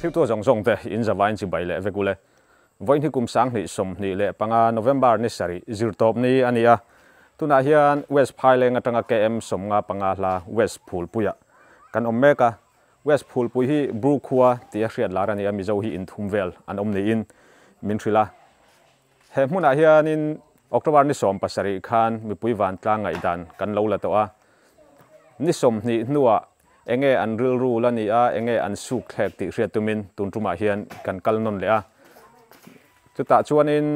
Thil to zong zong te in zawain chi bai le vekule voin hi kum sang ni som ni le panga November ni sari zir top ni ania tuna hian West Phuleng atanga KM som nga panga la West Phulpuiah kan omeka West Phulpuiah hi khua ti hriat lar ania mi zo hi in thumvel an om ni in min thrila he hmuna hian in October ni som pasari khan mi pui van tlangai dan kan lo la to a ni som ni nuwa enge an ril ru la ni a enge an suk thlek ti hriat tumin tuntuma hian kan kalnon le a chuta chuanin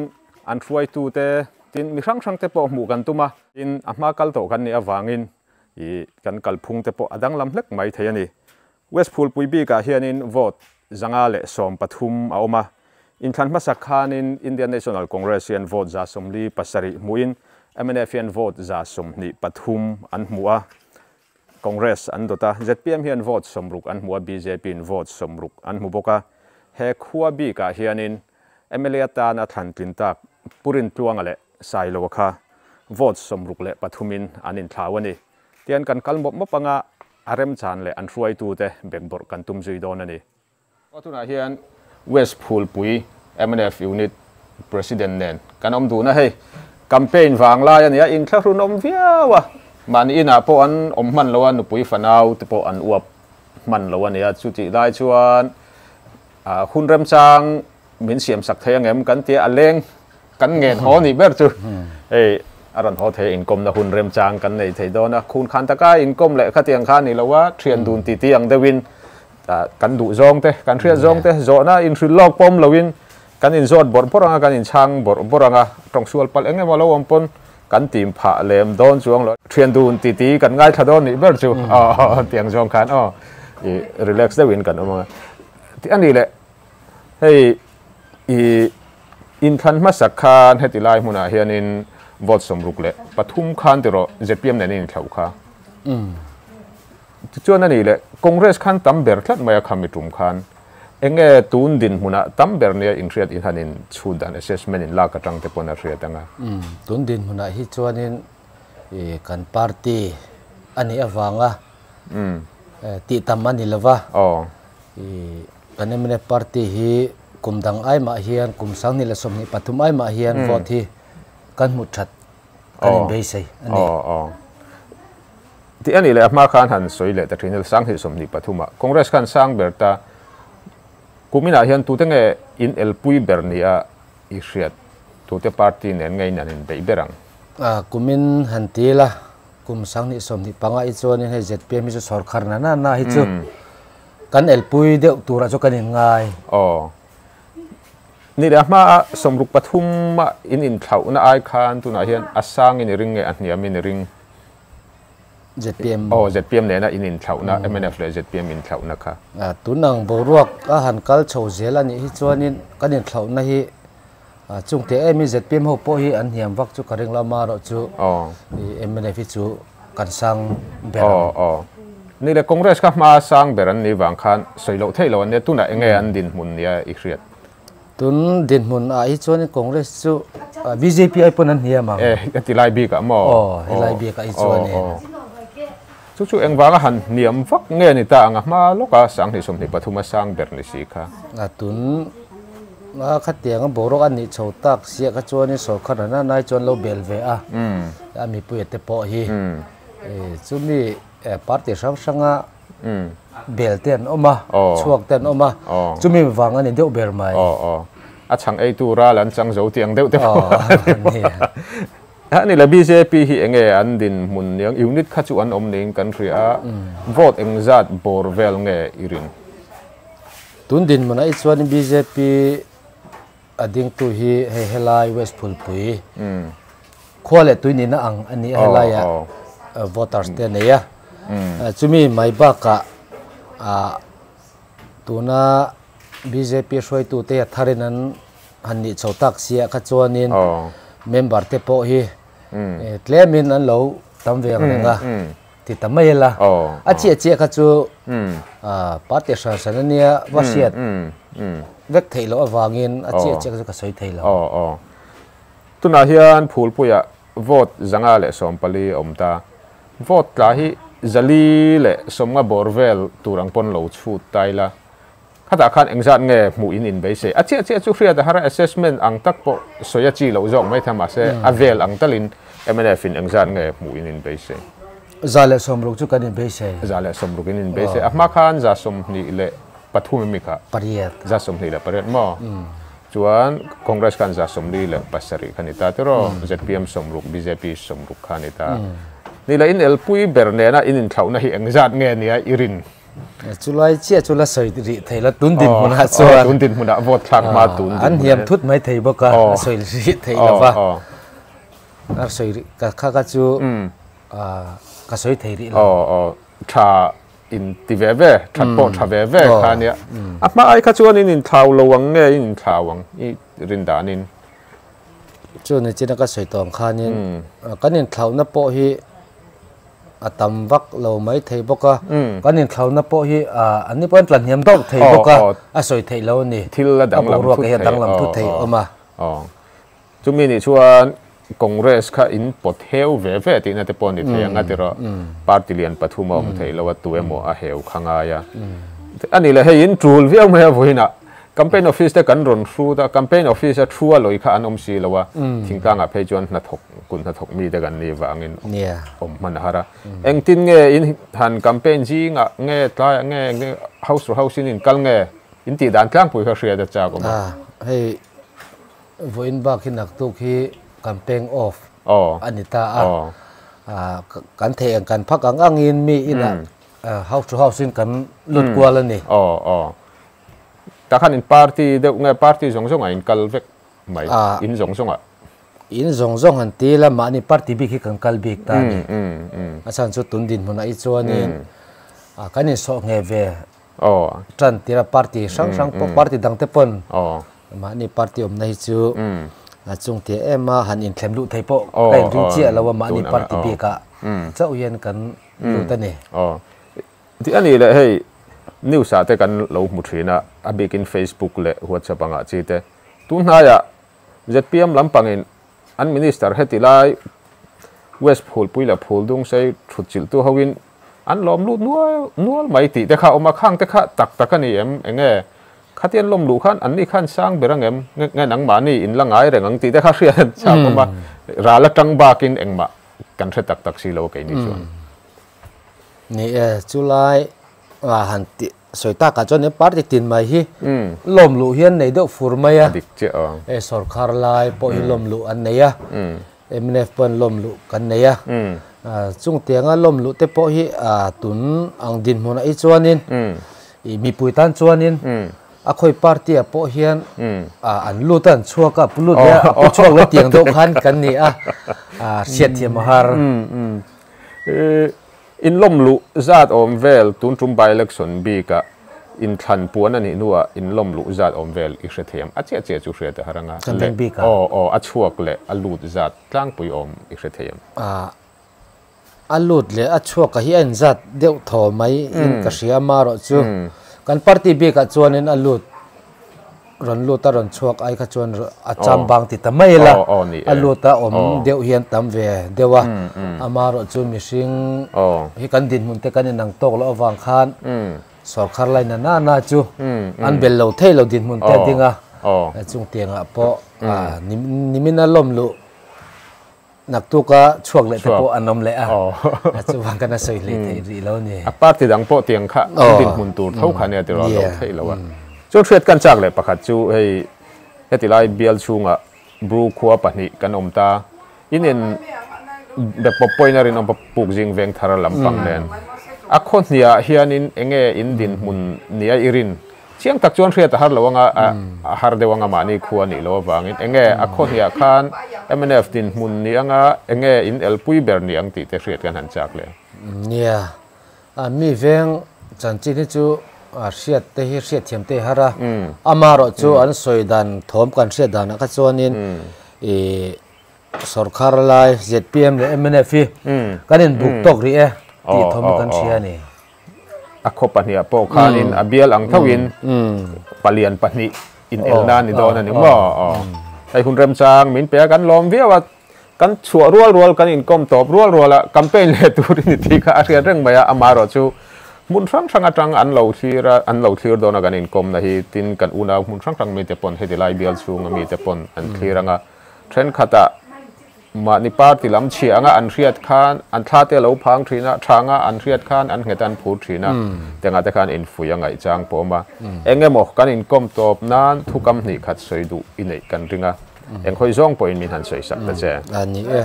an thruai tu te tin mi hrang hrang te po mu kan tuma in ahma kal to kan ni awangin I kan kalphung te po adang lam hlek mai theiani West Phulpuiah bi ka hianin vote zanga le som pathum a oma in than ma sakhanin Indian National Congress hian vote za somli pasari muin MNF hian vote za somni pathum an mua Congress an dota ZPM hian vote somruk an mua BJP in vote somruk an mu boka he khua bi ka hianin MLA ta na than tintak purin tuang ale sailo kha vote somruk le pathumin anin thlawani tian kan kalmo mopanga arem chan le an hruai tu te bekbor kan tum zui don ani otuna hian West Phulpuiah MNF unit president nen kan om du na hei campaign wang la ya nia in thlak run om viawa man ina po an om man lo an pui fanau te po an uap man lo ania chu ti lai chuan hun rem chang min siam sak theng em kan tia aleng kan ngen ho ni ber chu ei aran ho the in kom na hun rem chang kan nei thei do na khun khan taka in kom le khatiang khan ni lawa thian dun ti ti ang dewin kan du zong te kan thria zong te zo na in thri lok pom lowin kan in zot bor poranga kan in chang bor boranga tong sual pal enge malo ompon kan tim pha lem don chuang lo thian dun ti ti kan ngai thadon ni ber chu tiang zong khan I relax dewin kan oma ti ani le hei I in than ma sakhan hetilai hmuna hianin vote somruk le pathum khan tero ZPM ne nin thlau kha chuan ani le Congress khan tamber thlat maya khamitum khan enge tun din hmuna tamber ne in riat in hanin chudan assessment in la ka tang te pona riatanga tun din hmuna hi chuanin kan party ani awanga ti tamani lawa kan emne party hi kumdang ai ma hian kumsang ni la som ni pathum ai ma hian vote hi kan mu that kan be sei ani ti ani le ma khan han soile ta trinal sang hi som ni pathuma Congress kan sang berta kumina hian tu tenge in elpui bernia I hriat tu te party nen ngai nanin be berang kumin hantila kumsang ni som ni panga I chuanin he ZPM hi sarkar na hi chu kan elpui de tura chu kan ngai ni da ma somruk pathum ma in thlau na ai khan tu na hian asang in ring nge an niam in ring ZPM ZPM ne na in thlau na MNF le ZPM in thlau na kha tunang boruak a han kal chho zel ani hi chuanin kan in thlau na hi chungte emi ZPM ho po hi an hiam wak chu karing lama ro chu MNF chu kan sang ber ni le Congress ka ma sang beran ni wang khan soilo thailo ne tu na enge an din mun nia I hriat tun din mun a hi chuan Congress chu BJP ai pon an hiama tilai bi ka mo helai bi ka I chuan chu engwanga han niam vak nge ni ta anga ma loka sang ni som ni pathuma sang ber ni si kha tun khatiang borok an ni chhotak sia ka chuan ni sarkar na nai chuan lo bel ve a mi pu te po hi chumi party sang sanga bel ten oma chuak ten oma chumi wanga ni deu ber mai a chang ei tu ra lan chang zo tiang deu te ani la BJP hi enge an din mun yang unit kha chu an om ning kan ria vote engzat borvel nge irin tun din mana I chuan BJP ading tu hi helai West Phulpuiah khua le tuini na ang ani helai voters te ne ya chumi mai ba ka tuna BJP soi tu te tharinan hanni chhotak sia kha chuanin member te po hi tlemin an lo tam ve nga ti tamela chi kha chu party sanania wasiat vek theilo awangin chi ka soi theilo tuna hian Phulpuiah vote zanga le sompali omta vote la hi zali le somnga borvel turang pon lo chu taila khata khan engzat nge mu in be se achi chu khria da hara assessment ang tak po soya chi lo zong mai thama se avel ang talin MNF in engzat nge mu in be se zale somruk chu kan be se zale somruk in be se ahma khan za som ni le pathum mi kha pariat za som ni le pariat mo chuan congress kan za som ni le pasari khanita tero ZPM somruk BJP somruk khanita ni la in elpui bernena in thlauna hi engzat nge nia irin chulai chia chula soi ri theila tun din muna so tun din muna vote thak ma tun an hiam thut mai thei boka soi ri theila ba ar soi ka kha ka chu ka soi thei ri la tha in tiveve that po thaveve khania apma ai kha chuan in thau lowang nge in thawang I rindanin chu ne china ka soi tong khanin kanin thlauna po hi atam vak lo mai thei boka kanin thlauna po hi ani pon tlan hiam dok thei boka a soi thei lo ni thil la danglam thu thei oma chumi ni chuan congress kha in pot heu ve ve ti na te pon ni theianga te ro party lian pathuma om thei lo tu emo a heu khanga ya ani le he in trul viau me voina campaign office te kan ron thru da campaign office a thua loi kha anom si lowa thingkanga phe chuan na thok kun na thok mi te kan ni wangin om man hara engtin nge in han campaign ji nga nge tla nge house to house in kal nge in ti dan tlang pui kha hria da cha ko ma hei voin ba khi nak tu khi campaign off anita kan the kan phak ang in mi ina house to house in kan lut kwala ni ta khan in party de nge party zong zong in kal vek mai in zong zong in zong zong han ti la ma ni party bi khi kan kal bik ta ni asan chu tun din huna I chuanin kanin so nge ve tran tira party sang po party dang te pon ma ni party om nei chu chung te ema han in thlem lu thei po kai ring chia lawa ma ni party bi ka chau yen kan lu ta ni ti ani le hey news ate kan lo mu thina a big in Facebook le WhatsApp anga chi te tu na ya ZPM lampangin an minister hetilai West Phulpuiah phuldung sei thuchil tu hawin an lom lu nual mai ti te kha oma khang te kha tak ani em enge khatian lom lu khan an ni khan sang berang em nge nang ma ni in langai rengang ti te kha hria cha ma ra la tang bakin engma kan the tak si lo ke ni chuan ni July han ti soita ka chon party tin mai hi lom lu hian nei do furmaya dik che sarkar lai po hi lom lu an neya MNF pon lom lu kan neya chung tianga lom lu te po hi tun ang din hona I chuanin mi puitan chuanin a khoi party a po hian an lutan chuaka pulut ya po chuak la tiang do khan kan ni siat thiam har in lom lu zat om vel tun tum by election bi ka in than puan ani nuwa in lom lu zat om vel I hrethiam a che chu hret haranga a chuak le a lut zat tlang pui om I hrethiam a lut le a chuak ka hi an zat deuh tho mai in ka hria ma ro chu kan party bi ka chuanin a lut ron luta ron chuak ai kha chuan a cham bang ti tamai la a luta om deuh hian tam ve dewa amaro chu mishing hi kan din mun te kan nang tok lo awang khan sarkar lai na chu an bel lo thei lo din mun te dinga chung tianga po nimina lom lu nak tu ka chuak le te po anom le chu wang kana soi le thei ri lo ni a party dang po tiang kha din mun tur thau khania te ro lo thei lo wa chu thret kan chak le pakhat chu hei hetilai bial chunga bru khua pani kan omta inen de popoiner in puk jing veng thara lampang len a khon nia hianin enge in din mun nia irin chiang tak chuan hriat har lawanga har dewanga mani khua ni lo wangin enge a khon nia khan MNF din mun nianga enge in elpui ber ni ang ti te hriat kan han chak le nia mi veng chan chi ni chu hriat te hi hriat thiam te hara amaro chu an soidan thom kan hriat dan ka chuanin sarkar lai ZPM le MNF kanin buk tok ri ti thom kan hria ni a khopania po khanin abial ang thawin palian pani in elna ni dona ni mo ai hun rem chang min pe kan lom viawa kan chua rual kan in kom top rual campaign le tur ni ti kha aria reng maya amaro chu mun sang atang an lo thlir dona kan in kom na hi tin kan una mun sang mi te pon he de lai bial chung mi te pon an thiranga tren khata ma ni party lam chianga an riat khan an thate lo phang thina thanga an riat khan an ngetan phu thina tenga te khan in fuyangai chang poma engemo kan in kom top nan thukam ni khat soidu inei kan ringa eng khoi zong point min han soi sak ta che ani e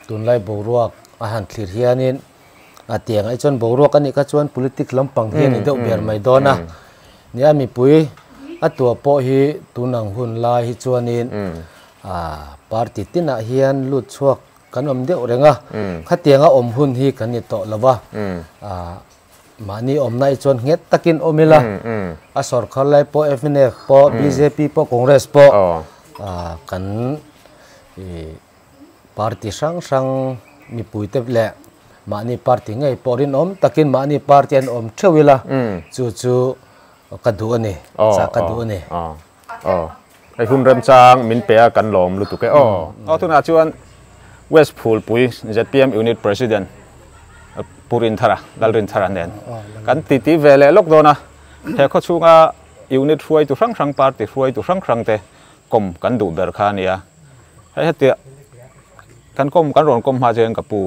tun lai boruak a han thlir hianin a tiang ai chon boruak ani ka chuan politics lampang hian in deuh ber mai dona ni ami pui a tua po hi tunang hun lai hi chuanin party tina hian lut chuak kan om deuh renga khatianga om hun hi kan ni to lawa mani om nai chon nget takin omila a sarkar lai po FNF po BJP po Congress po kan party sang mi puite le mani party ngai porin om takin mani party an om thewila chu kadu ani cha kadu ani ai hun rem chang min pe kan lom lu tu ke tuna chuan West Phulpuiah ZPM unit president purin thara dalrin thara nen kan ti vele lok dona he kho chunga unit huai tu sang party huai tu sang te kom kan du ber khania hetia kan kom kan ron kom ha jen kapu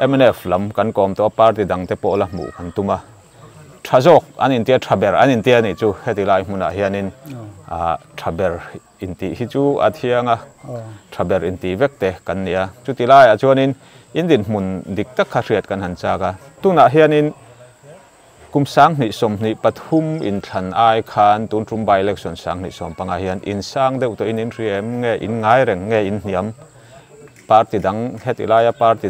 MNF lam kan kom to party dang te po la mu kan tuma thajok anin tia thaber anin tia ni chu heti lai hmuna hianin thaber inti hi chu athianga thaber inti vekte kan nia chu ti lai a chuanin indin hmun dik tak kha riat kan han chaga tuna hianin kum sang ni som ni pathum in than ai khan tun trum by election sang ni som panga hian in sang deuh to in riem nge in ngai reng nge in niam party dang hetilaya party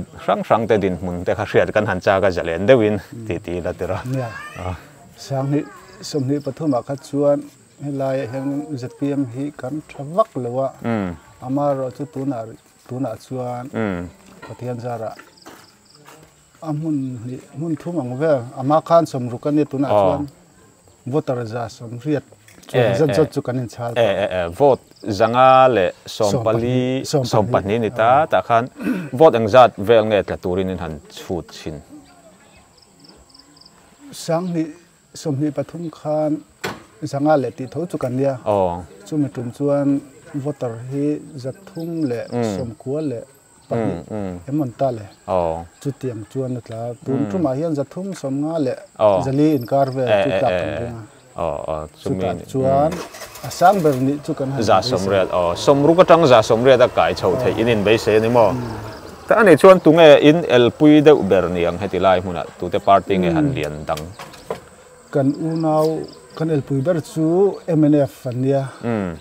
sang te din mun te kha riat kan han chaga jalen deuin ti la tera sang ni som ni pathuma kha chuan helai heng ZPM hi kan thawak lewa amaro chu tuna chuan pathian zara amun ni mun thumang ve ama khan somru kan ni tuna chuan voter za som riat zat chu kan in chal vote zanga le sompani ni ta khan vote ang zat vel nge tla turin in han chut chin sang ni som ni pathum khan zanga le ti tho chu kan nia chu mi tum chuan voter hi zat thum le som khua le pani emon ta le chu tiang chuan tla tum thuma hian zat thum som nga le zali in kar ve chu ta kan chumin chuan asang ber ni chu kan za somriat somru ka tang za somriat a kai chho thei in be se ni mo ta ani chuan tunge in elpui de ber niang heti lai hmuna tu te party nge han lian dang kan unau kan elpui ber chu MNF ania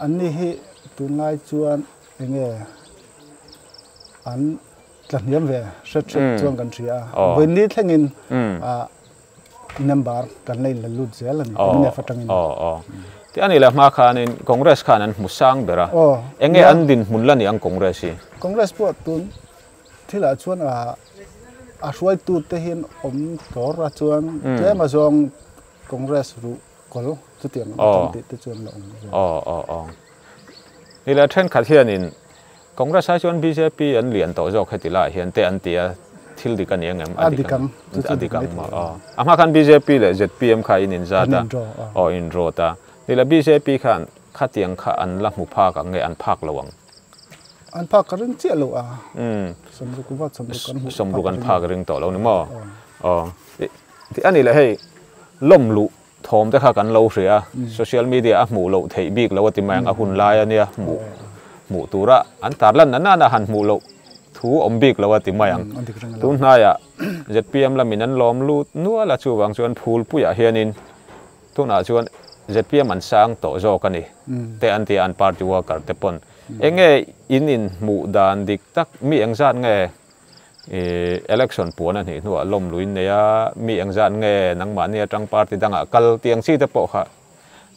anni hi tunai chuan enge an tlaniam ve shet chuan kan thria when ni thlengin number kan lein la lut zel ani MNF atangin ti ani la ma khan in Congress khan an musang bera enge an din munla ni ang Congress hi Congress po tun thila chuan a ruai tu te hin om tor ra chuan te ma zong Congress ru kol chu tiang te chuan lo ni la then khat hian in Congress a chuan BJP an lian to jok hetila hian te an tia thil di kan engem adikam ama khan BJP le ZPM kha in zata in ro ta ni la BJP khan khatiang kha an la mu pha ka nge an phak lawang an phak ka ring che lo somru kan phak ring to lo ni mo ti ani la hei lom lu thom te kha kan lo ria social media a mu lo thei bik lo ti mang a hun lai ania mu tura an tarlan na han mu lo thu om bik lo ti mayang tu na ya ZPM la minan lom lu nuwa la chu wang chuan Phulpuiah hianin tu na chuan ZPM an sang to zo kani te anti an party worker te pon enge in mu dan dik tak mi ang zat nge election puan ani nuwa lom luin ne ya mi ang zat nge nang ma ni atang party danga kal tiang si te po kha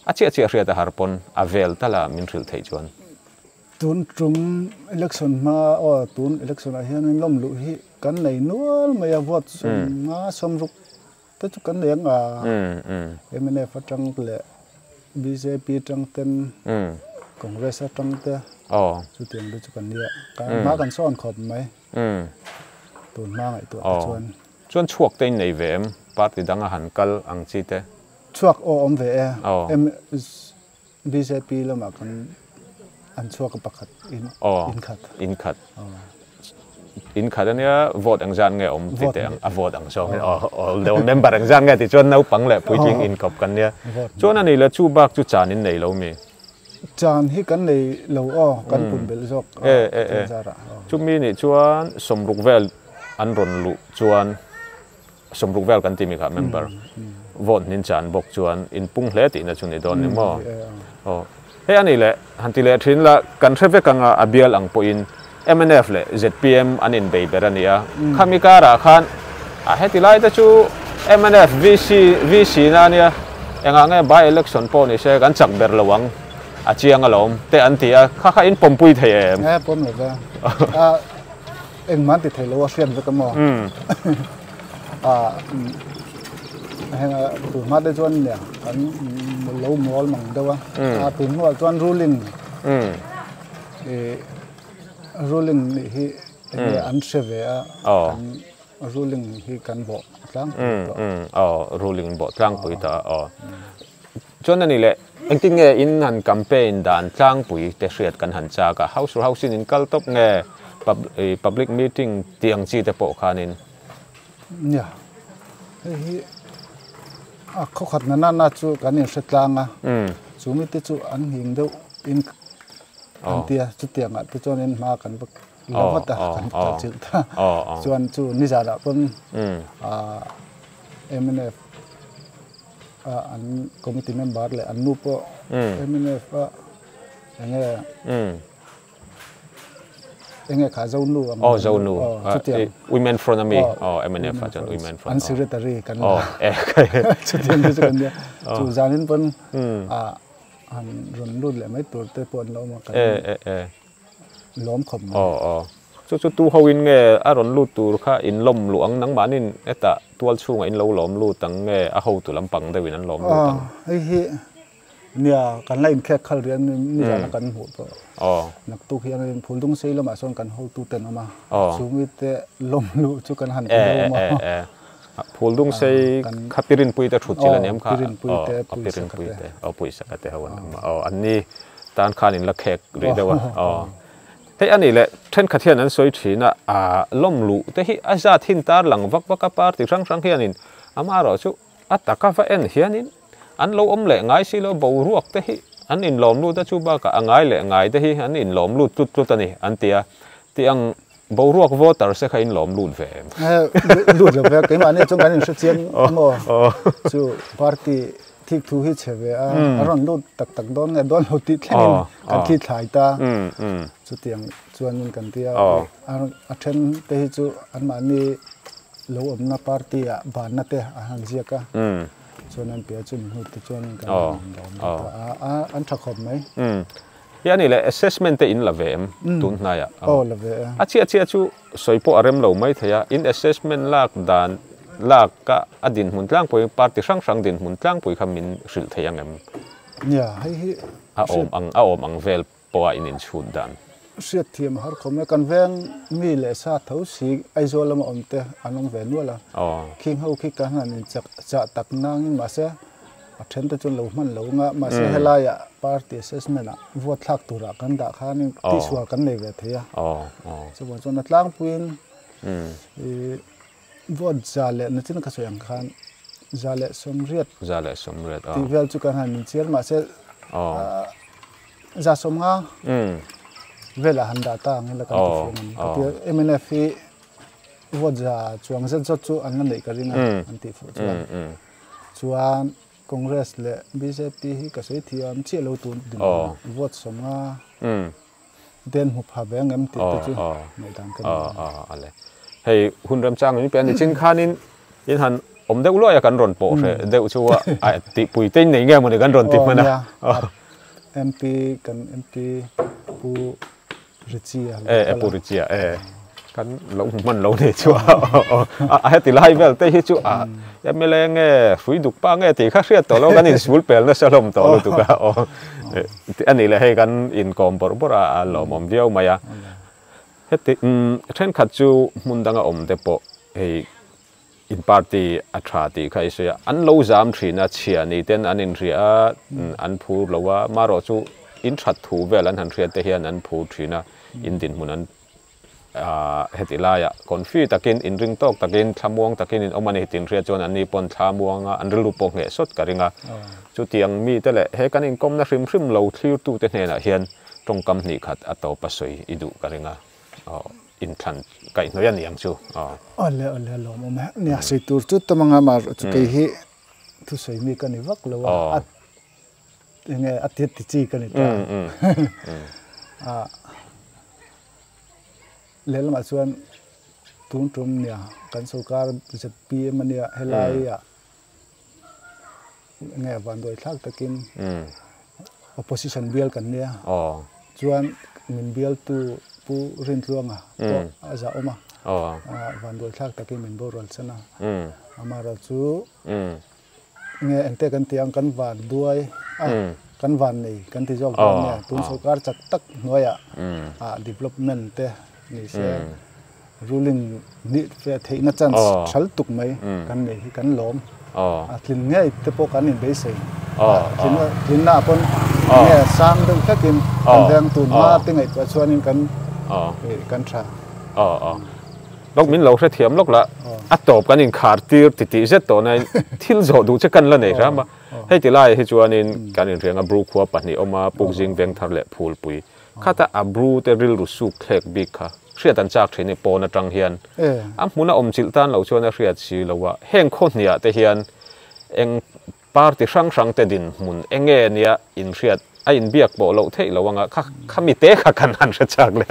achi ria ta harpon avel tala min ril thei chuan tun trum election ma tun election a hian lom lu hi kan nei nual maya vote nga somruk te chu kan leng MNF atang le BJP tang ten Congress atang te chu tiang chu kan nia kan ma kan son khop mai tun ma ngai tu chuan chuak te nei vem party danga hankal ang chite chuak o om ve em BJP lama kan an chuak pakhat in khat in khat ania vote ang jan nge om tite ang vote ang song the member ang jan nge ti chon nau pang le puiking in kop kan nia chon ani la chu bak chu chan in nei lo mi chan hi kan nei lo kan pun bel jok chu mi ni chuan somruk vel an ron lu chuan somruk vel kan ti mi kha member vote nin chan bok chuan in pung hle ti na chuni don ni mo he ani le hanti le thin la kan threwe kanga abial ang po in MNF le ZPM anin bei berania khamikara khan a heti lai ta chu MNF VC na nia enga nge by election po ni se kan chak ber lawang a chiang alom te an tia kha in pompui the em pom le ba eng man ti thelo wa sian ka mo henga tu ma de chon ne an lo mol mang dawa tu no chon ruling ruling hi an seve ruling hi kan bo tlang ruling bo tlang pui ta chon ani le engting nge in han campaign dan tlang pui te hriat kan han cha ka house in kal top nge public meeting tiang chi te po khanin ya hi kho khat na chu kan in hretlanga chu mi te chu an hing deuh in an tia chu tianga te chon in ma kan bak lawata kan ta chil ta chuan chu ni za da pon MNF an committee member le an nu po MNF enge kha zonu zonu women from me MNF chon women from an secretary kan chu tiang chu kan ya chu zanin pon an run lut le mai tur te pon lo ma kan lom khom chu tu hawin nge a ron lut tur kha in lom luang nang manin eta tual chunga in lo lom lu tang nge a ho tu lampang de win an lom lu tang hi nia kan lain khe khal rian ni ja kan hu to nak tu hian in phuldung sei lama son kan ho tu ten ama chumi te lom lu chu kan han lo ma phuldung sei khapirin pui ta thut chila nem kha pirin pui te pui sa ka te hawan anni tan khan in la khek ri dewa he ani le then khathian an soi thina lom lu te hi aza thin tar lang vak vaka party rang hianin ama ro chu ataka va en hianin an lo om le ngai si lo boruak te hi an in lom lu ta chu ba ka angai le ngai te hi an in lom lu tut ani an tia tiang boruak voter se kha in lom lu ve lu ve ke ma ne chung kan in chiang mo chu party thik thu hi cheve aron lu tak don ne don hoti thlenin kan thi thlai ta chu tiang chuan in kan tia a then te hi chu an ma ni lo om na party a ban na te a han zia ka chuan an pia chun hu te chuan kan an thakhom mai yani le assessment te in la vem tun na ya la ve a chu soipo arem lo mai thaya in assessment lak dan lak ka adin hun tlang poi party sang din hun tlang poi khamin hril thayang em ya hi a om ang vel po in chhun dan siat thiam har khome kan veng mi le sa tho si aizolama omte anong ve nuala king ho ki kan an cha tak nang ma se a then te chun lo man lo nga ma se helaya party assessment a vote thak tura kan da khan ti sual kan nei ve thia so wa chon atlang puin vote zale na chin ka soyang khan zale somriat ti vel chu kan han chiar ma se za somnga vela handa ta ngela kan ti MNF vote za chuang za chu an nei ka ringa an ti fu chuan congress le BJP hi ka sei thiam che lo tu vote somnga den hu pha beng em ti chu mai dang kan ale hei hunram chang ni pen ni chin khanin in han om deuh lo ya kan ron po re deuh chu a ti pui te nei nge mo ni kan ron ti mana MP kan MP pu richia pu richia kan lo man lo ne chu a ti lai vel te hi chu ya me le nge hrui duk pa nge ti kha hriat to lo kan in sul pel na salom to lo tu ka ani le hei kan in kom bor a lo mom viau maya heti then khat chu mundanga om te po hei in party athrati khai se an lo jam thina chia ni ten an in ria an phu lowa maro chu in that thu vel an han ria te hian an phu thina in din mun an hetilaya konfi takin in ring tok takin thamuang takin in omani tin ria chon an ni pon thamuanga an rilu pok nge sot karinga chu tiang mi te le he kan in kom na hrim hrim lo thlir tu te hna hian tong kam ni khat ato pasoi idu karinga in than kai no yan yang chu ole lo mo ma nia sei tur chu tamanga mar chu ke hi thu sei mi kan ni vak lo at nge atit ti chi kan ni ta lel ma chuan tum tum nia kan sarkar se pm nia helai ya nge van doi thak takin opposition bial kan nia chuan min bial tu pu rin tluanga to aza oma van doi thak takin min borol chana amara chu nge ente kan tiang kan van duai kan van nei kan ti jok nia tum sarkar chak tak noya development te ni se ruling ni fe theina chance thal tuk mai kan nei hi kan lom thlin ngai te po kan in be sei thlin na pon nge sang deuh takin kan dang tu ma te ngai pa chuanin kan tha lok min lo hre thiam lok la atop kan in khar tir ti zet to nai thil zo du che kan la nei rama hei ti lai hi chuanin kan in renga bru khua pahni oma pukjing veng thar le phulpui khata abru te ril ru su khlek bik kha hriat an chak thini pon atang hian amhmuna om chil tan lo chuan a hriat chi lowa heng kho nia te hian eng party sang sang te din mun enge nia in hriat a in biak bo lo thei lowanga kha mi te kha kan han chak le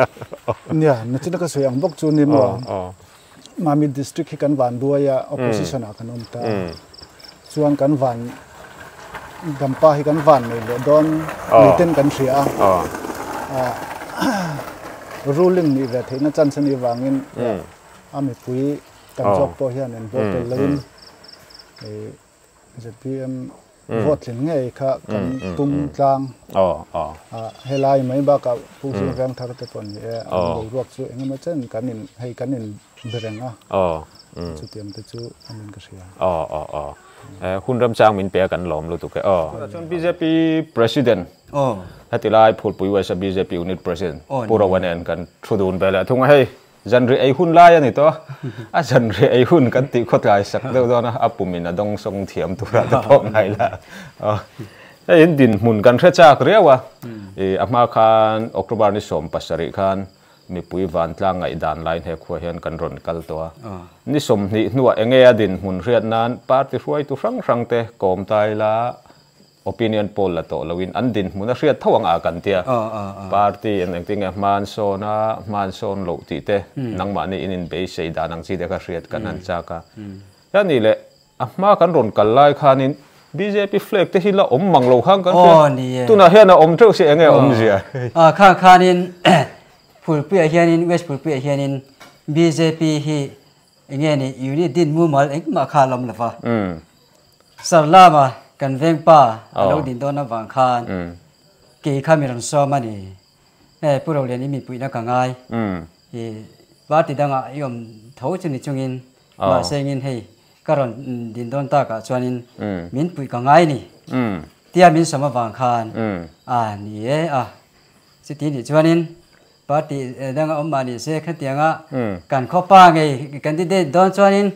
nia na china ka soyang bok chu ni mo mami district hi kan van duaya opposition a kan om ta chuan kan van gampa hi kan van nei le don miten kan thria ruling ni ve theina chance ni wangin ami pui kan jok po hian en vote lein JPM vote lin ngai kha kan tum tlang helai mai ba ka pu jing rang thar te pon ye boruak chu engema chen kanin hei kanin berenga chu tiam te chu amin ka sia hun ram chang min pe kan lom lu tu ke chon BJP president hatilai Phulpuiah sa BJP unit president pura wanen kan thudun bela thunga hei janri ai hun lai ani to a janri ai hun kan ti khot lai sak do do na apumin adong song thiam tura ta thok ngai la in din mun kan thre chak rewa ama khan October ni som pasari khan mi pui van tlang ngai dan line he khua hian kan ron kal to ni som ni nuwa enge adin mun riat nan party ruai tu rang rang te kom tai la opinion poll la to lawin an din mun a riat thawang a kan tia party en ting a man son lo ti te nangma ni in be sei da nang chi de ka riat kan an cha ka ya ni le ama kan ron kal lai khanin BJP flag te hila om manglo khang kan tu na hian a om treu se enge om zia khanin Phulpuiah hianin West Phulpuiah hianin BJP hi enge ni unit din mu mal eng ma kha lam lawa sarla ma kan veng pa alo din don na wang khan ke khamiran so mani puro le ni mi pui na ka ngai ba ti danga yom thau chuni chungin ma sengin hei karon din don ta ka chuanin min pui ka ngai ni tia min sama wang khan ni si ti ni chuanin party dang omani se khatianga kan khopa ngai candidate don chuanin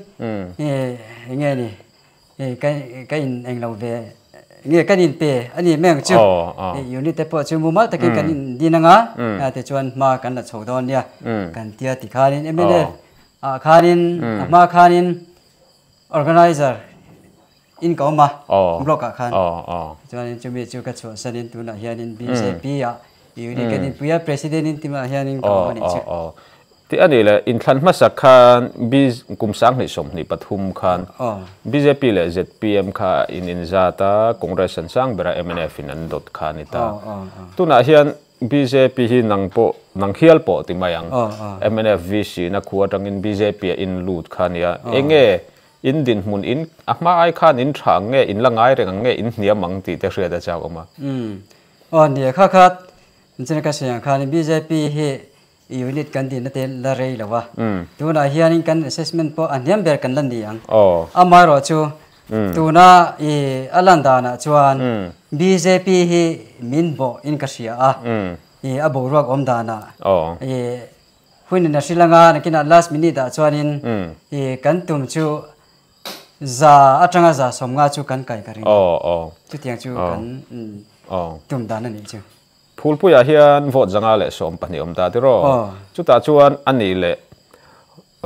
nge ni kai eng lo ve nge kanin pe ani meng chu unit te po chu mu ma takin kanin dinanga te chuan ma kan la chodon nia kan tia ti khanin emene khanin ma khanin organizer in ko ma block khan chuanin chumi chu ka chu sanin tu na hianin BJP ya unit kanin puya president in tima hianin ko ani chu ti ani le in thlan ma sak khan kum sang ni som ni pathum khan BJP le ZPM kha in zata congress an sang bera MNF in an dot khan ita tuna hian BJP hi nang hial po ti mayang MNF VC na khua tang in BJP in lut khan ya enge in din mun in ama ai khan in thang nge in langai reng nge in niamang ti te hria da chaw ma ni kha khat chen ka siang khan BJP hi unit kan din na te la rei lawa tu na hianin kan assessment po aniam ber kan lan diang amaro chu tu na alanda na chuan BJP hi min bo in kasia a boruak omdana huin na silanga na kina last minute da chuanin kan tum chu za atanga za somnga chu kan kai kari chu tiang chu kan tum dana ni chu Phulpuiah hian vote zanga le som pani om ta ti ro chu ta chuan ani le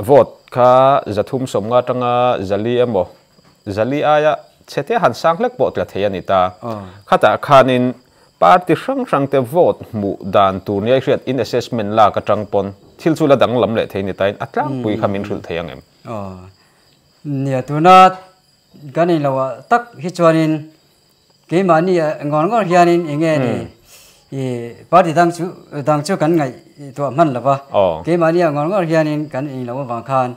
vote kha zathum somnga tanga zali emo zali aya chete han sanglek bo tla thei ta khata khanin party sang te vote mu dan tur ni riat in assessment la ka tangpon thil chu la danglam le thei ni tain atlang pui khamin thul theiang em nia tuna ganin lawa tak hi chuanin ke mani ngor hianin enge ni party dang chu kan ngai to man lawa ke mani ngor hianin kan in lawa wang khan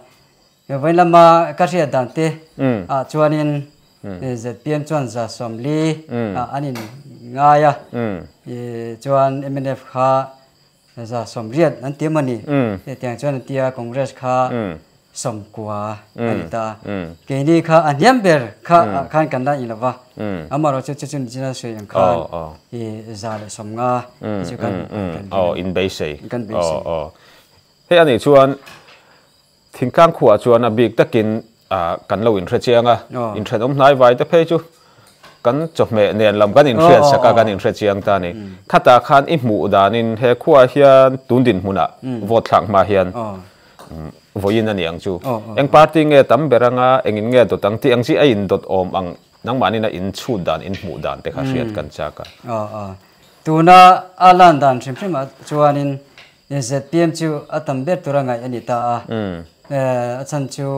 ve lama ka ria dan te chuanin ZPM chuan za somli anin ngaya chuan MNF kha za somriat an tiamani tiang chuan tia congress kha som khua anita ke ni kha aniam ber kha khan kan da ilawa amaro chu chu jina se yang khan za le somnga chu kan in base he ani chuan thingkang khua chuan a big takin kan lo in thre chianga in thre om hnai vai te phei chu kan chome nen lam kan in thre saka kan in thre chiang ta ni khata khan I mu danin he khua hian tundin huna vote thlang ma hian voin ani ang chu eng party nge tam beranga engin nge dotang ti angchi a in dot om ang nang mani na in chu dan in mu dan te kha riat kan chaka tuna alan dan thim ma chuanin ZPM chu atam ber turangai anita achan chu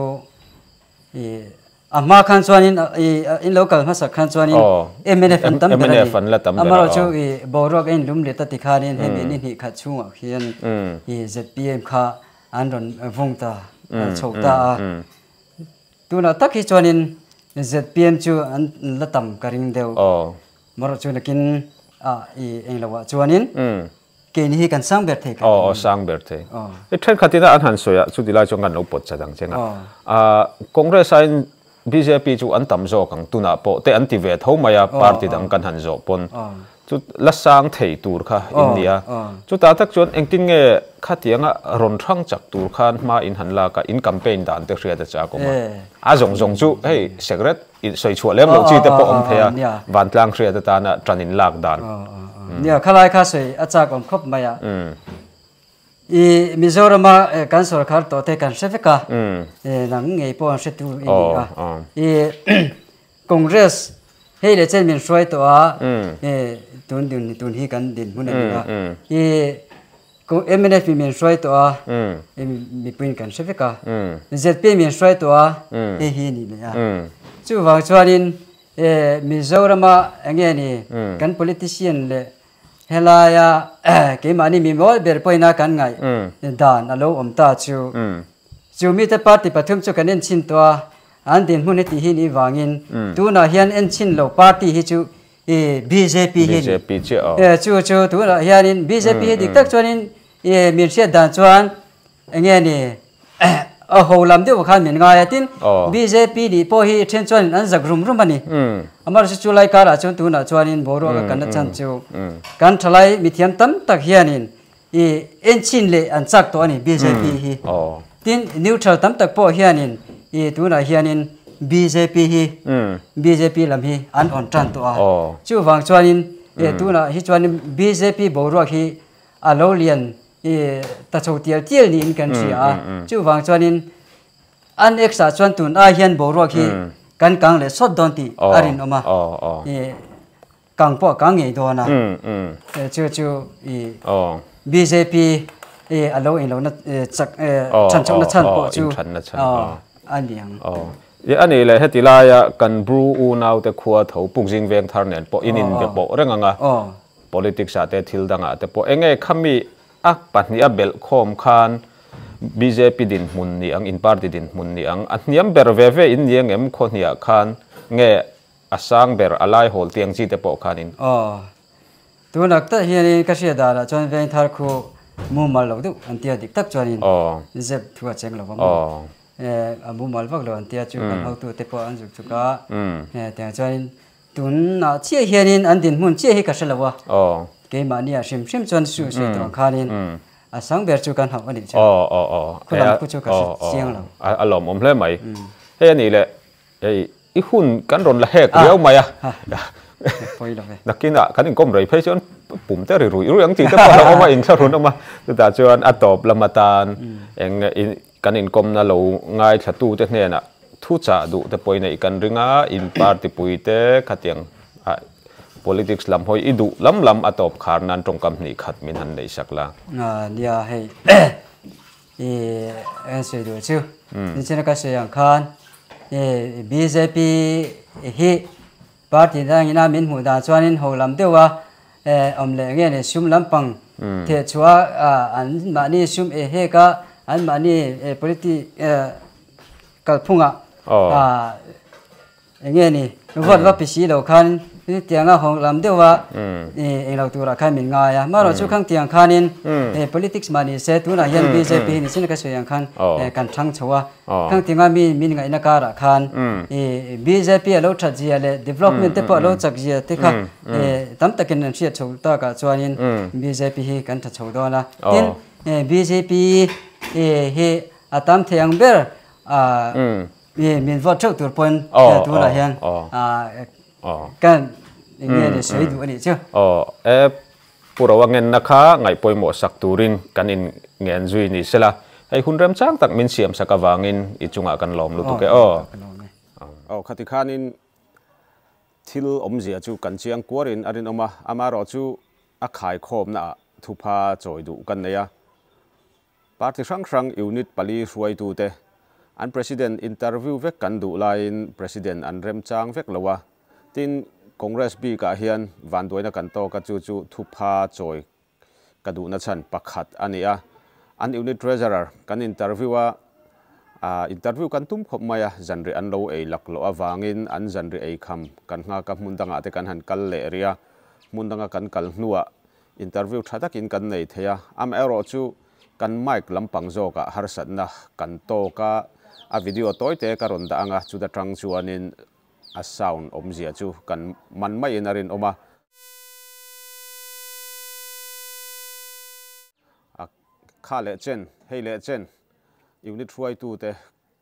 amma khan chuanin in local masa khan chuanin MNF an tam amaro chu boruak in lum le ta ti khanin he ni hi kha chunga hian ZPM kha andron vungta chota tuna takhi chuanin ZPM chu an latam karing deu maro chu nakin eng lawa chuanin ke ni hi kan sang ber the sang ber the e thren khatina an han soya chu dilai chong kan lo pot chadang chenga congress in BJP chu an tam zo kang tuna po te anti ve thomaya party dang kan han zo pon chu la sang thei tur kha India chu ta tak chon engtin nge khatianga ron thang chak tur khan ma in han la ka in campaign dan te hria da cha ko ma a zong chu hey secret in soi chua lem lo chi te po om thea van tlang hria da ta na tranin lak dan nia khalai kha sei acha kom khop maya Mizoram kan sarkar to te kan sefeka nang ngei po se tu congress hei le chen min shroi to tun hi kan din huna MNF min shroi to mi pin kan sefeka ZP min shroi to hi ni le chu wang chuanin Mizoram ange ni kan politician le helaya ke mani mi mol ber poina kan ngai dan alo omta chu mi te party pathum chu kanen chin to an din hune ti hi ni wangin tu na hian en chin lo party hi chu BJP hi chu tu na hianin BJP hi dik tak chuanin mi sia dan chuan enge ni a holam de khan min ngai tin BJP di po hi then chuan an zagrum rum ani amar se chulai kara chon tu na chuanin boru kan chan chu kan thalai mithiam tam tak hianin en chin le an chak to ani BJP hi tin neutral tam tak po hianin tu na hianin BJP hi BJP lam hi an on tran to chu wang chuanin tu na hi chuanin BJP boru hi alolian ta chau tial ni in kan ria chu wang chuanin an extra chuan tun a hian boru hi kan kang le sot don ti arin oma kang po kang ngei do na chu BJP alo in lo na chak chan chok na chan po chu an yang ye ani le hetilaya kan bru u naw te khua tho pukjing veng thar nen po inin be po renganga politics ate thil danga te po enge khami ak patni a bel khom khan BJP din mun ni ang in party din mun ni ang atniam ber ve in yeng em khonia khan nge asang ber alai hol tiang chi te po khanin tu nak ta hian ka sia da la chon veng thar khu mu mal lo du an tia dik tak chuanin zep thua cheng lo bang mu mal vak lo an tia chu kan ho tu te po an juk chu ka te chuanin tun na chia hianin an din mun chia hi ka selawa ke ma ni a shim chuan su se tong khanin a sang ber chu kan hau ani chu khulam ku chu ka chiang lo a lom om hle mai he ani le ei I hun kan ron la hek riau mai a poi lo ve nakina kan in kom rei phei chuan pum te ri rui ang ti te pa lo ma in thla run ma ta chuan a top lamatan eng kan in kom na lo ngai thatu te hne na thu cha du te poi nei kan ringa in party pui te khatiang politics lam hoi idu lam atop khar nan tong kam ni khat min han nei sakla nia hei en se du chu ni chen ka se yang khan BJP hi party dang ina min hu da chuanin ho lam dewa om le nge ne sum lam pang the chua an ma ni sum he ka an ma ni politi kalphunga nge ni vot va pisi lo khan tianga hong lam dewa eng lo tu ra khai min nga ya ma ro chu khang tiang khanin politics mani se tu na hian BJP ni sin ka soyang khan kan thang chowa khang tinga min nga ina ka ra khan BJP lo tha ji le development te pa lo chak ji te kha tam takin an sia chho ta ka chuanin BJP hi kan tha chho do na tin BJP he atam theyang ber min vot chok tur pon tu la hian kan nge ne sei du ani chu purawa ngen na kha ngai poi mo sak turin kan in ngen zui ni sela hei hun rem chang tak min siam saka wangin I chunga kan lom lu tu ke khati khanin thil omzia chu kan chiang kuarin arin ama ro chu a khai khom na thupa choi du kan neya party sang unit pali ruai tu te an president interview vek kan du lain president an rem chang vek lawa tin Congress bi ka hian van doina kan to ka chu thupa choi ka du na chan pakhat ania an unit treasurer kan interviewa interview kan tum khop maya janri an lo ei lak lo awangin an janri ei kham kan nga ka mundanga te kan han kal le ria mundanga kan kal hnuwa interview thatakin kan nei theya am ero chu kan mic lampang zo ka harsat na kan to ka a video toy te ka ron da anga chu da tang chuanin a sound omzia chu kan man mai inarin oma kha le chen hei le chen unit ruai tu te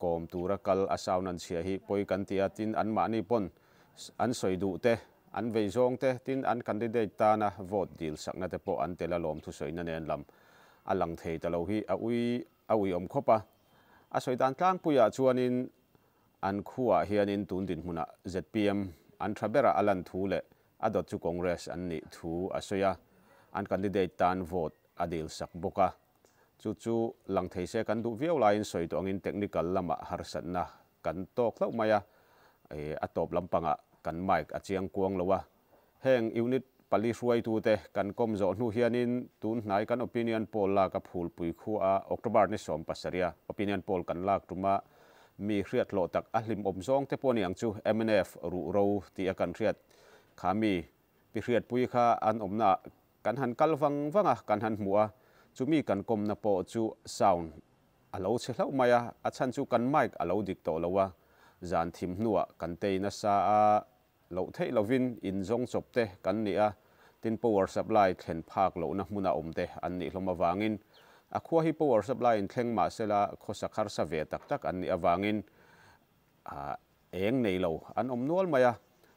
kom tura kal a sound an chia hi poi kan tia tin an ma ni pon an soi du te an vei zong te tin an candidate ta na vote deal sakna te po an tela lom thu soi na nen lam alang thei ta lo hi a ui om khopa a soi dan tlang puya chuanin an khua hianin tun din hmuna ZPM an thabera alan thu le adot chu Congress an ni thu asoya an candidate tan vote adil sak boka chu lang thei se kan du viau lain soi to angin technical lama harsat na kan tok lau maya atop lampanga kan mic achiang kuang lowa heng unit pali ruai tu te kan kom zo nu hianin tun hnai kan opinion poll la ka Phulpuiah khua October ni som pasaria opinion poll kan lak tuma mi hriat lo tak ahlim om zong te poni ang chu MNF ru ro ti akan hriat khami pi hriat pui kha an omna kan han kalwang wanga kan han hmuwa chumi kan kom na po chu sound alo che hlau maya achan chu kan mic alo dik to lowa zan thim hnuwa kan te na sa a lo thei lovin in zong chop te kan ni a tin power supply thlen phak lo na hmuna omte an ni hloma wangin a khua hi power supply in thleng ma sela khosakhar sa ve tak an ni awangin eng nei lo an om nual maya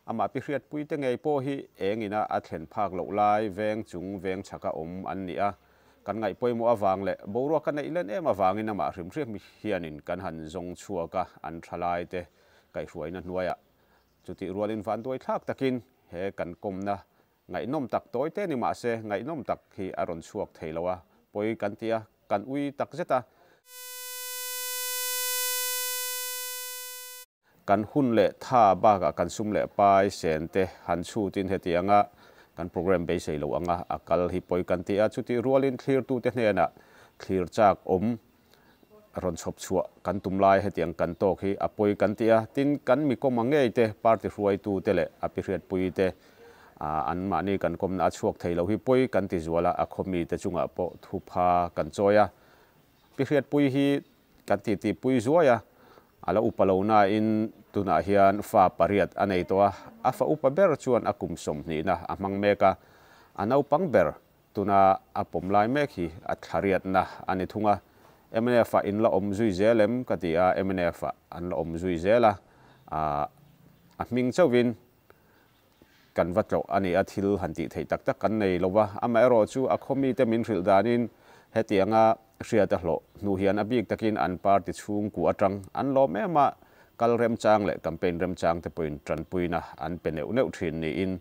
ama pi hriat pui te ngei po hi engina a thlen phak lo lai veng chung veng chhaka om an ni a kan ngai poimo awang le boruak kan nei len em awangin ama hrim hrim hianin kan han zong chuaka an thalai te kai hruaina hnuaya chuti rualin van doi thak takin he kan komna ngai nom tak toy te ni ma se ngai nom tak hi aron chuak theilowa poi kan tia kan ui tak zeta kan hun le tha ba ka kan sum le pai sen te han chu tin he tianga kan program be sei lo anga akal hi poi kan tia chuti rualin clear tu te hne na clear chak om ron chop chua kan tumlai he tiang kan tok hi apoi kan tia tin kan mi ko mangei te party ruai tu te le api hriat pui te an mani kan kom na chuak thei lo hi poi kan ti zuala a khomi te chunga po thupa kan choya pi hriat pui hi kan ti pui zuaya ala upalo na in tuna hian fa pariat anei to a fa upa ber chuan akum som ni na amang meka anau pang ber tuna apom lai mek hi athariat na ani thunga MNF in la om zui zelem katia MNF an la om zui zela a ming chawin kan vatlo ani athil hanti thei tak tak kan nei lowa ama ero chu a khomi te min ril danin hetianga hria ta hlo nu hian abik takin an party chung ku atang an lo mema kal rem chang le campaign rem chang te point tran puina an peneu neu thin ni in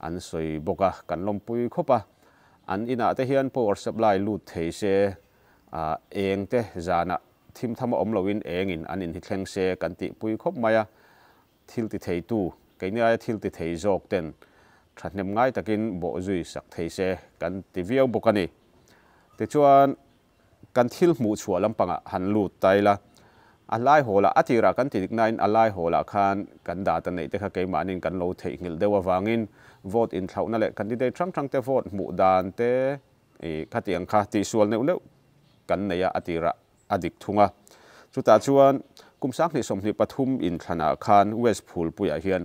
an soi boka kan lom pui khopa an ina te hian power supply lut thei se eng te zana thim thama om loin engin an in hi thleng se kan ti pui khop maya thil ti thei tu keinia thil ti thei jok ten thatnem ngai takin bo zui sak thei se kan ti viau bokani te chuan kan thil mu chua lampanga han lut taila alai hola atira kan ti nine alai hola khan kan da ta nei te kha keimanin kan lo thei ngil dewa wangin vote in thlauna le candidate thang te vote mu dan te khatiang kha ti sual neu neu kan neya atira adik thunga chuta chuan kumsak ni somni pathum in thana khan West Phulpuiah hian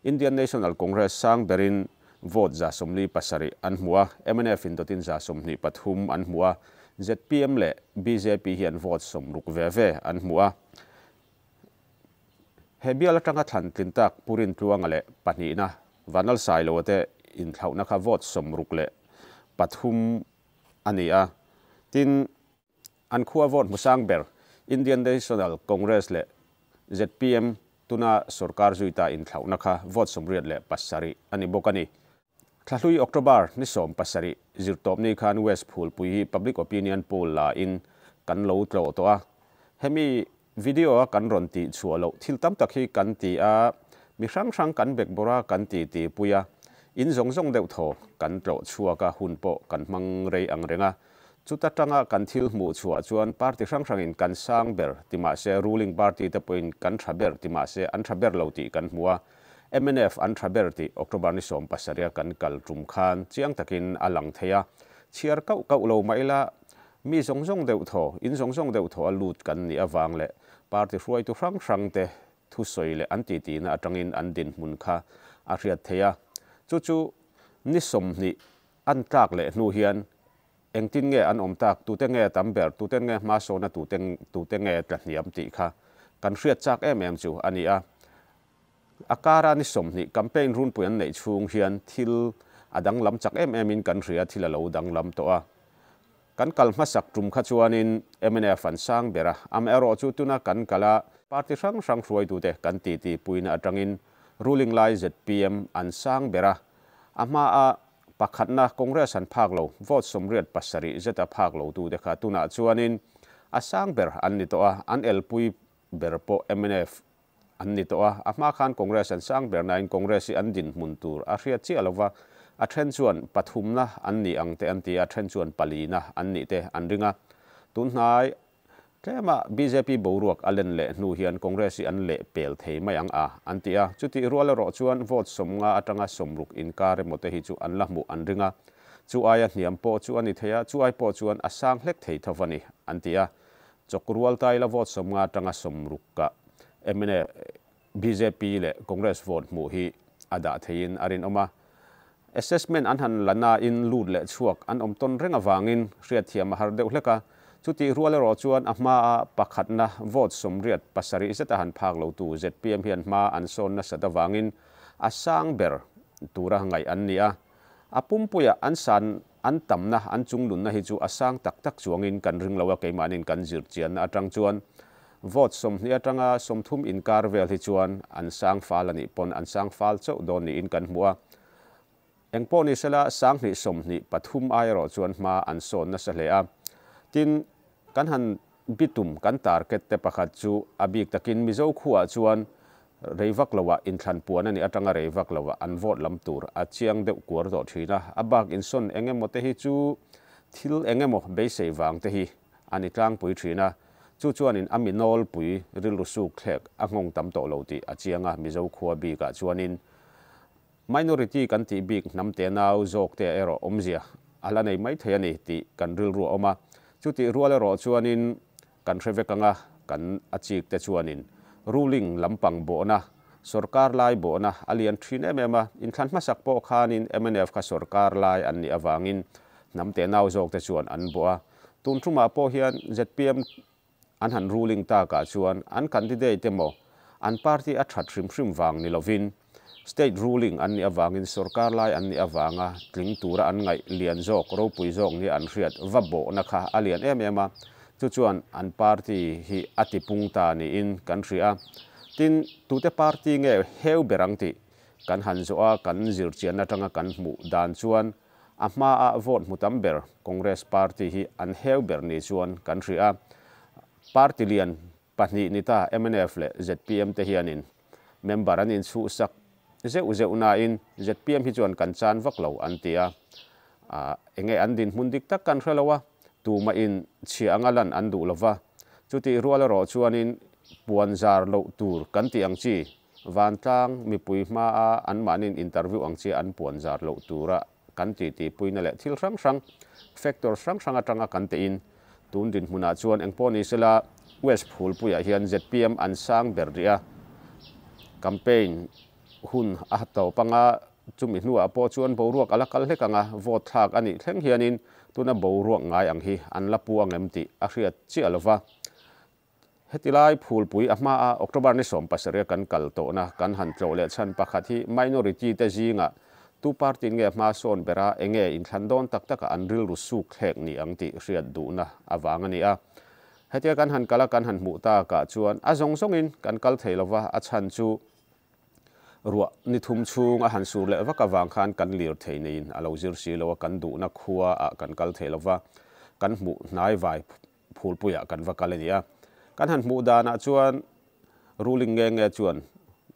Indian National Congress sang berin vote za somni pasari an hmuwa MNF in dotin za somni pathum an hmuwa ZPM le BJP hian vote somruk ve an hmuwa hebiala tanga than tlintak purin tluanga le pani na vanal sailo te in thlauna kha vote somruk le pathum ania tin an khua vote musang ber Indian National Congress le ZPM tuna sarkar zuita in thlauna kha vote somriat le pasari ani bokani thlahlui October ni som pasari zirtop ni khan West Phulpuiah public opinion poll la in kan lo tlo to a hemi video kan ron ti chualo thil tam tak hi kan ti a mi sang kan bek bora kan ti puya in zong deuh tho kan tlo chuaka hunpo kan mang rei ang renga chuta tanga kan thil mu chua chuan party sang in kan sang ber tima se ruling party te point kan thaber tima se an thaber lo ti kan hmuwa MNF an thaber ti October ni som pasaria kan kal tum khan chiang takin alang theya chiar kau lo maila mi zong deuh tho in zong deuh tho alut kan ni awang le party ruai tu sang te thu soi le an ti na atangin an din mun kha a riat theya chu ni som ni an tak le nu hian engtin nge an om tak tu te nge tamber tu te nge ma so na tu te nge tlaniam ti kha kan riat chak em chu ania akara ni som ni campaign run puan nei chung hian thil adang lam chak em in kan ria thila lo dang lam to a kan kalma sak tum kha chuanin MNF an sang bera am ero chu tuna kan kala party sang ruai tu te kan ti puina atangin ruling lai ZPM an sang bera ama a pakhatna congress an phak lo vote somriat pasari zeta phak lo tu dekha tuna chuanin asang ber an ni to a an elpui berpo MNF an ni to a ama khan congress an sang ber nain congress an din muntur a ria chi alova a then chuan pathumna an ni angte anti a then chuan palina an ni te an ringa tunhai tlema BJP boruak alen le nu hian congress an le pel thei mai ang a antia chuti ruala ro chuan vote somnga atanga somruk inkar mote hi chu an lahmu an ringa chu aya hniam po chu ani theya chu ai po chuan asang hlek thei thawani antia chokrual taila vote somnga atanga somruk ka MNA BJP le congress vote mu hi ada thein arin oma assessment an han lana in lut le chuak an omton renga wangin riat thiam har deuh hleka chuti rual ro chuan ama pakhatna vote somriat pasari zeta han phak lo tu ZPM hian ma an son na sada wangin asang ber tura ngai an nia apumpuya an san an tamna an chunglun na hi chu asang tak chuangin kan ring lawa keimanin kan zir chian atang chuan vote som ni atanga somthum inkar vel hi chuan an sang fal ani pon an sang fal chau don ni in kan hmuwa engpo ni sela sang ni som ni pathum ai ro chuan ma an son na salea tin kan han bitum kan target te pakhat chu abik takin mizo khua chuan reivak lawa in thlan puan ani atanga reivak lawa an vote lam tur a chiang deuh kur do thina abak in son engemo te hi chu thil engemo be sei wang te hi ani tlang pui thina chu chuan in aminol pui rilru su khlek angong tam to lo ti a chianga mizo khua bi ka chuanin minority kan ti big namte nau zok te ero omzia ala nei mai thaya ni ti kan ril ru oma chuti ruale ro chuanin kan revekanga kan achik te chuanin ruling lampang bona sarkar lai bona alian thin emema in thlan masak po khanin MNF kha sarkar lai an ni awangin namte nau zok te chuan an boa tun thuma po hian ZPM an han ruling ta ka chuan an candidate mo an party a that hrim wang ni lovin state ruling an ni awangin sarkar lai an ni awanga tling tura an ngai lian zok ro pui zok ni an riat vabo na kha alian emema chu chuan an party hi atipung ta ni in country a tin tute party nge heu berang ti kan han zo a kan zir chian na tanga kan mu dan chuan ama a vote mutamber congress party hi an heu ber ni chuan country a party lian pahni nita MNF le ZPM te hianin member an in chu sak zeu na in ZPM hi chuan kan chan vak lo an tia enge an din mundik tak kan hrelowa tuma in chi angalan an du lova chuti ruala ro chuanin puanzar lo tur kan ti ang chi van tlang mi pui ma a an manin interview ang chi an puanzar lo tura kan ti puina le thil sang factor sang atanga kan te in tun din huna chuan engponi sela West Phulpuiah hian ZPM an sang berria campaign hun a to panga chumi hnuah po chuan boruak alakal hlekanga vote thak ani thleng hianin tuna boruak ngai ang hi an lapu angem ti a hriat chi alova hetilai Phulpui ama a October ni som pasaria kan kal to na kan han tlo le chan pakhat hi minority te jinga tu party nge ma son bera enge in thandon tak tak an ril ru su khlek ni ang ti hriat du na awangani a hetia kan han kala kan han mu ta ka chuan a zong zongin kan kal theilova a chan chu ruwa ni thum chung a han sur le waka wang khan kan lir theinin alo zir si lo kan du na khua a kan kal theilova kan mu nai vai Phulpuiah kan vakalenia kan han mu dana chuan ruling nge chuan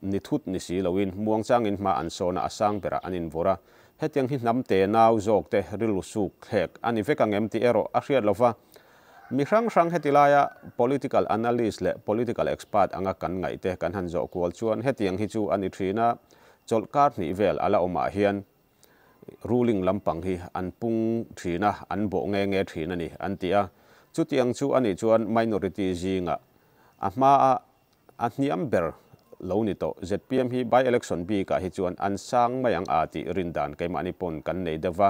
ni thut ni si loin muang changin ma an sona asang pera anin vora hetiang hi namte nau zok te rilu su khlek ani vekangem ti ero a hriat lova mi rang hetilaya political analyst le political expert anga kan ngai te kan han zo kwal chuan hetiang hi chu ani thina cholkar ni vel ala oma hian ruling lampang hi an pung thina an bo nge thina ni an tia chutiang chu ani chuan minority jinga ama a hniam ber lo ni to ZPM hi by election bi ka hi chuan an sang mayang ati rindan keimani pon kan nei dewa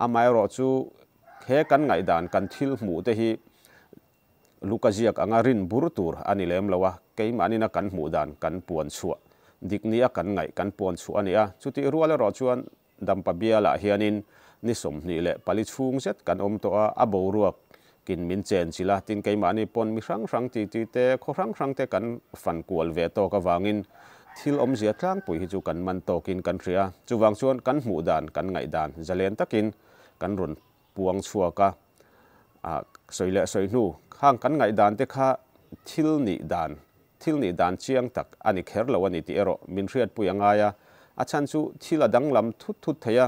amai ro chu he kan ngai dan kan thil mu te hi lukaziak anga rin burtur ani lem lawa keimani na kan mu dan kan puan chua diknia kan ngai kan puan chu ania chuti ruale ro chuan dampa biala hianin ni som ni le pali chung set kan om to a boruak kin min chen chila tin keimani pon mi rang ti te kho rang te kan fan kual ve to ka wangin thil om zia tlang pui hi chu kan man to kin kan ria chuwang chuan kan mu dan kan ngai dan zalen takin kan run puang chua ka soile soinu khang kan ngai dan te kha thil ni dan chiang tak ani kher lo ani ti ero min riat pui anga ya a chan chu thila danglam thut theya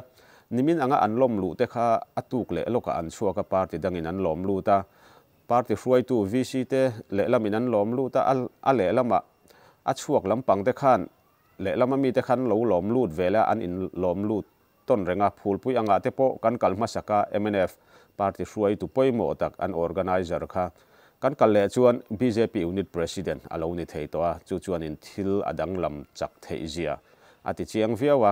nimin anga anlom lu te kha atuk le loka an chua ka party dangin an lom lu ta party hruai tu VC te le lamin an lom lu ta a le lama a chuak lampang te khan le lama mi te khan lo lom lut vela an in lom lut ton renga Phulpui anga te po kan kalma saka MNF party hruai tu poimo tak an organizer kha kan kal le chuan BJP unit president alo ni thei to a chu chuan in thil adanglam chak thei zia ati chiang viawa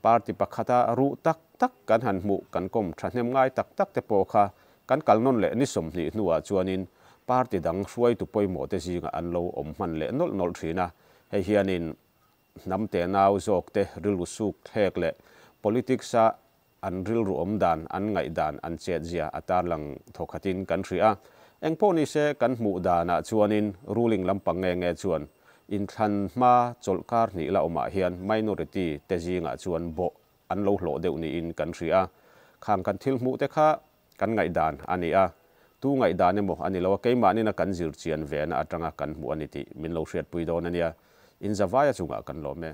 party pakhata ru tak kan han mu kan kom thahnem ngai tak te po kha kan kalnon le ni som ni nuwa chuanin party dang hruai tu poimo te jinga an lo om man le nol thina he hianin namte nau zok te rilu su khlek le politics a an ril ru om dan an ngai dan an chet zia atar lang thokhatin kan ria engponi se kan mu dana chuanin ruling lampang nge chuan in than ma cholkar ni la oma hian minority te jinga chuan bo an lo hlo deuh ni in kan ria khang kan thil mu te kha kan ngai dan ani a tu ngai dan emo ani lo keimani na kan zir chian ve na atanga kan mu ani ti min lo hriat pui don ania in zawaya chunga kan lo me